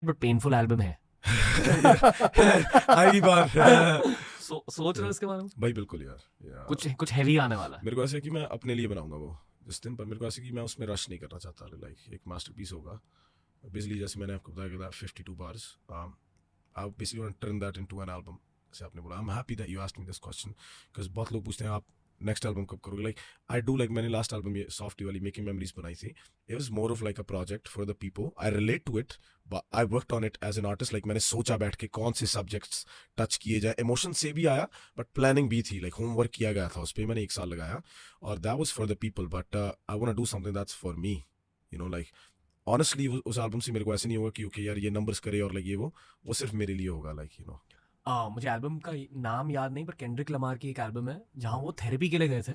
But painful album है। आएगी बार। सोच रहे हो इसके बारे में? भाई बिल्कुल यार, कुछ हैवी आने वाला है। मेरे को ऐसा है कि मैं अपने लिए बनाऊंगा वो जिस दिन, पर मेरे को ऐसा है कि मैं उसमें रश नहीं करना चाहता। लाइक एक मास्टरपीस होगा बेसिकली, जैसे मैंने आपको बताया था 52 bars. I basically want to turn that into an album. जैसे आपने बोला, I'm happy that you asked me this question because बहुत लोग पूछते हैं आप नेक्स्ट एल्बम कब करोगे. लाइक आई डू, लाइक मैंने लास्ट एल्बम ये सॉफ्टी वाली मेकिंग मेमोरीज बनाई थी. It was more of like a project for the people. I relate to it, but I worked on it as an artist. Like मैंने सोचा बैठ के कौन से सब्जेक्ट्स टच किए जाए. इमोशन से भी आया बट प्लानिंग भी थी. लाइक होमवर्क किया गया था उस पर, मैंने 1 साल लगाया और that was for the people. But I want to do something that's for me, you know. Like honestly उस एल्बम से मेरे को ऐसे नहीं होगा कि ओके यार ये नंबर्स करे और लाइक ये वो सिर्फ मेरे लिए होगा. लाइक यू नो, मुझे एल्बम का नाम याद नहीं, पर केंड्रिक लमार की एक एल्बम है जहाँ वो थेरेपी के लिए गए थे।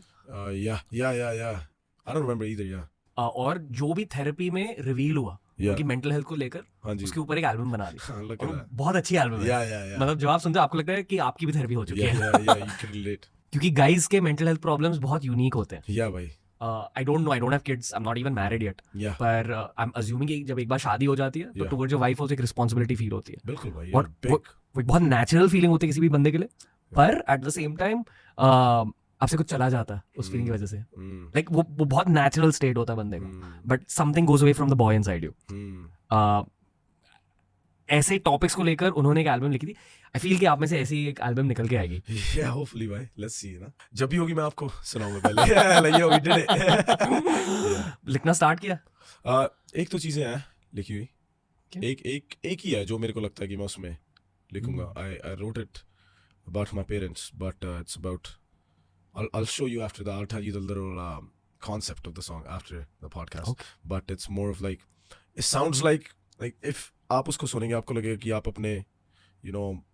या आई डोंट रिमेंबर ईदर. या और जो भी थेरेपी में रिवील हुआ Yeah. उनकी मेंटल हेल्थ को लेकर, हाँ जी, उसके ऊपर एक एल्बम बना दी। हाँ, look और at वो that. बहुत अच्छी एल्बम है। या मतलब जब आप सुनते हो आपको लगता है कि आपकी भी थेरेपी हो चुकी है। या you can relate. क्योंकि गाइज के मेंटल हेल्थ प्रॉब्लम्स बहुत यूनिक होते हैं। या भाई, I don't know, I don't have kids, I am not even married yet, या पर आई एम अज्यूमिंग कि जब एक बार शादी हो जाती है तो Yeah. Towards your wife also एक रिस्पांसिबिलिटी फील होती है। बिल्कुल भाई, और you're big. वो एक बहुत नेचुरल फीलिंग होती है किसी भी बंदे के लिए, पर एट द सेम टाइम आपसे कुछ चला जाता है उस फीलिंग की वजह से। लाइक वो बहुत नेचुरल स्टेट होता है बंदे का, but something goes away from the boy inside you. ऐसे टॉपिक्स को लेकर उन्होंने एक एल्बम लिखी थी। आई फील कि आप में से ऐसी एक एल्बम निकल के आएगी। या होपफुली भाई, लेट्स सी ना, जब भी होगी मैं आपको सुनाऊंगा पहले. like yo, we did it. लिखना स्टार्ट किया? एक तो चीजें हैं लिखी हुई, क्या? एक ही है जो मेरे को लगता है कि मैं उसमें लिखूंगा. I wrote it about my parents, but it's about, I'll show you after that. I'll tell you the little concept of the song after the podcast. Okay. But it's more of like, it sounds like if आप उसको सुनेंगे आपको लगेगा कि आप अपने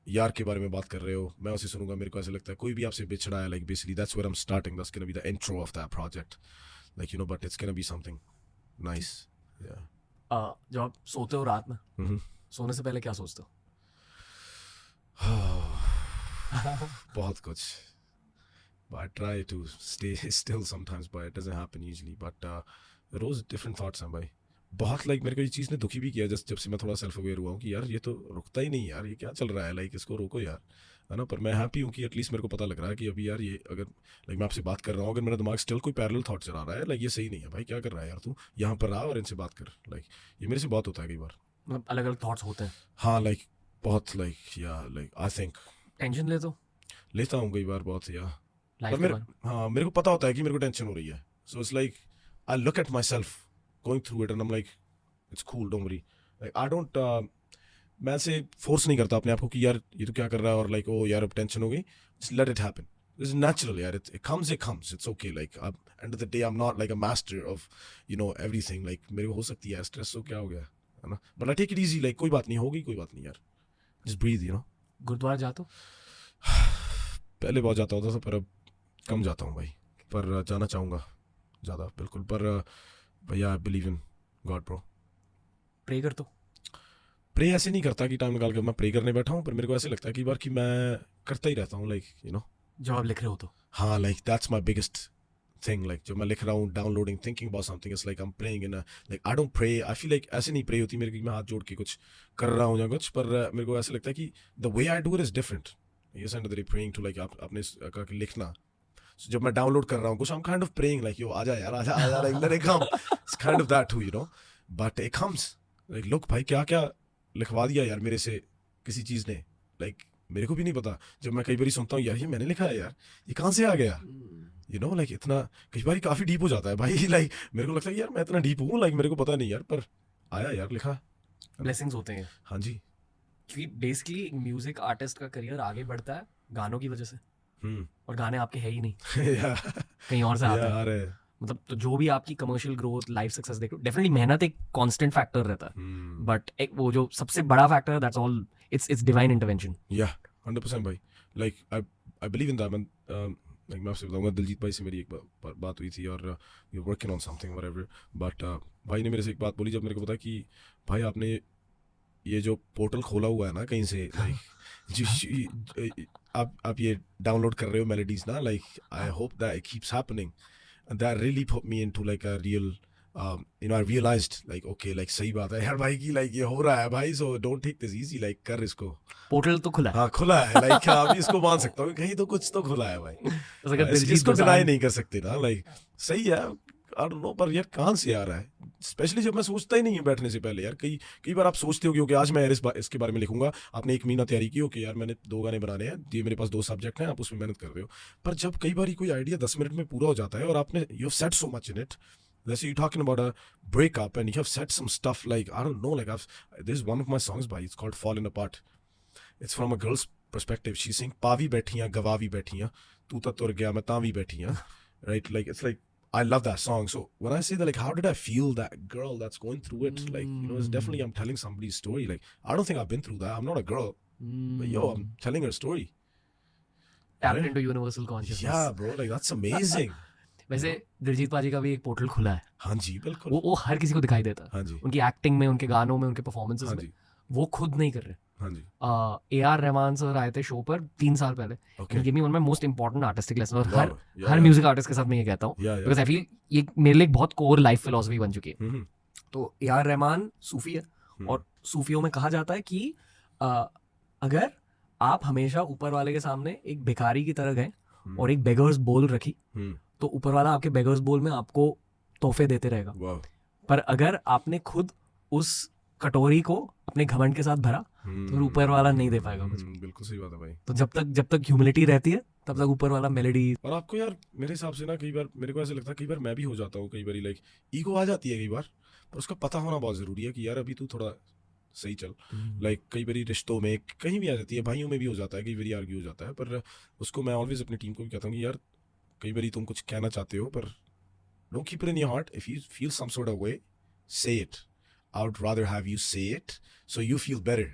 यार के बारे में बात कर रहे हो. मैं उसे सुनूंगा, मेरे को ऐसा लगता है कोई भी आपसे बिछड़ा है. Like basically that's where I'm starting. That's gonna be the intro of that project. Like but it's gonna be something nice. Yeah. जब आप सोते हो रात में, Mm-hmm. सोने से पहले क्या सोचते हो? बहुत कुछ. But I try to stay still sometimes, but it doesn't happen usually. But rose different thoughts हैं भाई. बहुत मेरे को ये चीज़ ने दुखी भी किया जब से मैं थोड़ा सेल्फ अवेयर हुआ हूँ कि यार ये तो रुकता ही नहीं यार, ये क्या चल रहा है. लाइक इसको रोको यार, है ना. पर मैं हैप्पी हूँ कि एटलीस्ट मेरे को पता लग रहा है कि अभी यार ये अगर मैं आपसे बात कर रहा हूँ, अगर मेरा दिमाग स्टिल कोई पैरेलल थॉट चला रहा है, लाइक ये सही नहीं है भाई. क्या कर रहा है यार तू, यहाँ पर रहा और इनसे बात कर. लाइक ये मेरे से बहुत होता है कई बार. मतलब अलग अलग थॉट्स होते हैं? हाँ, लाइक बहुत आई थिंक टेंशन ले तो लेता हूँ कई बार बहुत. या लाइफ पर के बारे मेरे को पता होता है कि मेरे को टेंशन हो रही है. So it's like I look at my self going through it and I am like it's cool, don't worry. Like I don't, मैं से फोर्स नहीं करता अपने आप को कि यार ये तो क्या कर रहा है और लाइक ओ यार अब टेंशन हो गई. Just let it happen. This is natural यार. It comes. It's okay. Like end of the day I'm not like a master of everything. Like मेरे को हो सकती है स्ट्रेस, हो क्या हो गया है ना. But I take it easy. Like कोई बात नहीं होगी, कोई बात नहीं यार. Just breathe, गुरुद्वारा जाते हो? पहले बहुत जाता होता था पर अब कम जाता हूँ भाई. पर जाना चाहूँगा ज़्यादा बिल्कुल. पर भैया I believe in god bro. Pray कर तो प्रे ऐसे नहीं करता कि टाइम निकाल के मैं प्रे करने बैठा हूँ, पर मेरे को ऐसे लगता है कि बार कि मैं करता ही रहता हूँ. लाइक जब आप लिख रहे हो तो हाँ, like that's my biggest thing. Like जब मैं लिख रहा हूँ, downloading, thinking about something, it's like I am praying in like I don't pray. I feel like ऐसे नहीं प्रे होती मेरे की मैं हाथ जोड़ के कुछ कर रहा हूँ या कुछ. पर मेरे को ऐसा लगता है कि the way I do it is different. ये send the praying to like आपने कहा कि लिखना. So, जब मैं डाउनलोड कर रहा हूँ कुछ, I'm kind of praying like yo आजा यार, आजा like let it come. It's kind of that too, but it comes like look भाई क्या लिखवा दिया यार मेरे से किसी चीज़ ने. like मेरे को भी नहीं पता. जब मैं कई बार सुनता हूँ यार ये मैंने लिखा है यार, ये कहाँ से आ गया, like इतना कई बार काफ़ी डीप हो जाता है भाई. like मेरे को लगता है यार मैं इतना डीप हूँ, like मेरे को पता नहीं यार, पर आया यार लिखा. ब्लेसिंग्स होते हैं. हाँ जी. क्योंकि बेसिकली म्यूजिक आर्टिस्ट का करियर आगे बढ़ता है गानों की वजह से, और गाने आपके है ही नहीं. कहीं और से आते हैं. मतलब तो जो भी आपकी कमर्शियल ग्रोथ, लाइफ सक्सेस देखो, डेफिनेटली मेहनत एक कांस्टेंट फैक्टर रहता है, बट एक वो जो सबसे बड़ा फैक्टर है, that's all, it's divine intervention. या 100% भाई. Like I believe in that man. Like मैं आपसे बताऊंगा, दिलजीत भाई से मेरी एक बात हुई थी और we are working on something whatever. But भाई ने मेरे से एक बात बोली जब मेरे को पता कि भाई आपने ये जो पोर्टल खोला हुआ है ना कहीं से, लाइक आप ये डाउनलोड कर रहे हो मेलोडीज ना, like I hope that it keeps happening. And that really put me into like a real you know, I realized like okay, like सही बात है यार भाई की like ये हो रहा है भाई, so don't take this easy, like कर इसको. पोर्टल तो खुला है. हाँ खुला है, like अभी इसको मान सकता हूँ कहीं तो कुछ तो खुला है भाई. तो अगर दिलजीत इसको दोसांझ- डिनाई नहीं कर सकते ना, like सही है. I don't know, पर यार कहाँ से आ रहा है, स्पेशली जब मैं सोचता ही नहीं हूँ बैठने से पहले यार. कई बार आप सोचते हो कि आज मैं इसके बारे में लिखूंगा, आपने 1 महीना तैयारी की हो कि यार मैंने 2 गाने बनाने हैं, ये मेरे पास 2 सब्जेक्ट हैं, आप उसमें मेहनत कर रहे हो. पर जब कई बार कोई आइडिया 10 मिनट में पूरा हो जाता है और आपने you have said so much in it. Let's say you're talking about a breakup and you have said some stuff like, I don't know, like there's one of my songs by, it's called Falling Apart. It's from a girl's perspective. She's saying, Pavi बैठियां, गवावी बैठियां, तू तो तुर गया, मैं Tawi बैठियां. Right? Like, it's like, I love that song. So when I say that, like, how did I feel that girl that's going through it? Like, you know, it's definitely, I'm telling somebody's story. Like, I don't think I've been through that. I'm not a girl. But yo, I'm telling her story. Tapped Right? into universal consciousness. Yeah, bro. Like, that's amazing. वैसे दिलजीत पाजी का भी एक portal खुला है. हाँ जी, बिल्कुल. वो हर किसी को दिखाई देता है. हाँ जी. उनकी एक्टिंग में, उनके गानों में, उनके परफॉर्मेंसेस हाँ में. जी. वो खुद नहीं कर रहे. हाँ जी. AR रहमान सर आए थे शो पर 3 साल पहले. Okay. Give me one of my most important artistic lesson. और Wow. Yeah, हर yeah. म्यूजिक आर्टिस्ट के साथ मैं ये कहता हूँ, Yeah, yeah. Because I feel ये मेरे लिए एक बहुत कोर लाइफ फिलॉसफी बन चुकी है. Mhm. तो AR रहमान सूफी है, और सूफियों में कहा जाता है कि अगर आप हमेशा ऊपर वाले के सामने एक भिखारी की तरह गए और एक बेगर्स बोल रखी, तो ऊपर वाला आपके बेगर्स बोल में आपको तोहफे देते रहेगा. Wow. पर अगर आपने खुद उस कटोरी को अपने घमंड के साथ भरा, तो फिर ऊपर वाला नहीं दे पाएगा कुछ. बिल्कुल सही बात है भाई. तो जब तक ह्यूमिलिटी रहती है, तब तक ऊपर वाला मेलेडी. और आपको यार मेरे हिसाब से ना कई बार मेरे को ऐसा लगता है, कई बार मैं भी हो जाता हूँ, कई बार लाइक ईगो आ जाती है कई बार, पर उसका पता होना बहुत जरूरी है कि यार अभी तू थोड़ा सही चल. लाइक कई बार रिश्तों में कहीं भी आ जाती है, भाइयों में भी हो जाता है, कई बार आर्ग्यू हो जाता है, पर उसको मैं ऑलवेज अपनी टीम को भी कहता हूँ कि यार कई बार तुम कुछ कहना चाहते हो, पर don't keep it in your heart. If you feel some sort of way, say it. I would rather have you say it so you feel better.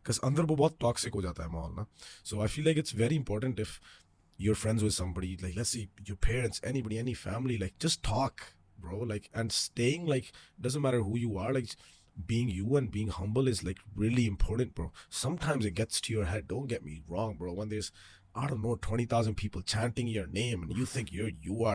Because अंदर वो बहुत toxic हो जाता है माहौल ना. So I feel like it's very important if you're friends with somebody, like let's say your parents, anybody, any family, like just talk, bro. Like, and staying like, doesn't matter who you are, like being you and being humble is like really important, bro. Sometimes it gets to your head. Don't get me wrong, bro. When there's, I don't know, 20,000 people chanting your name and you think you are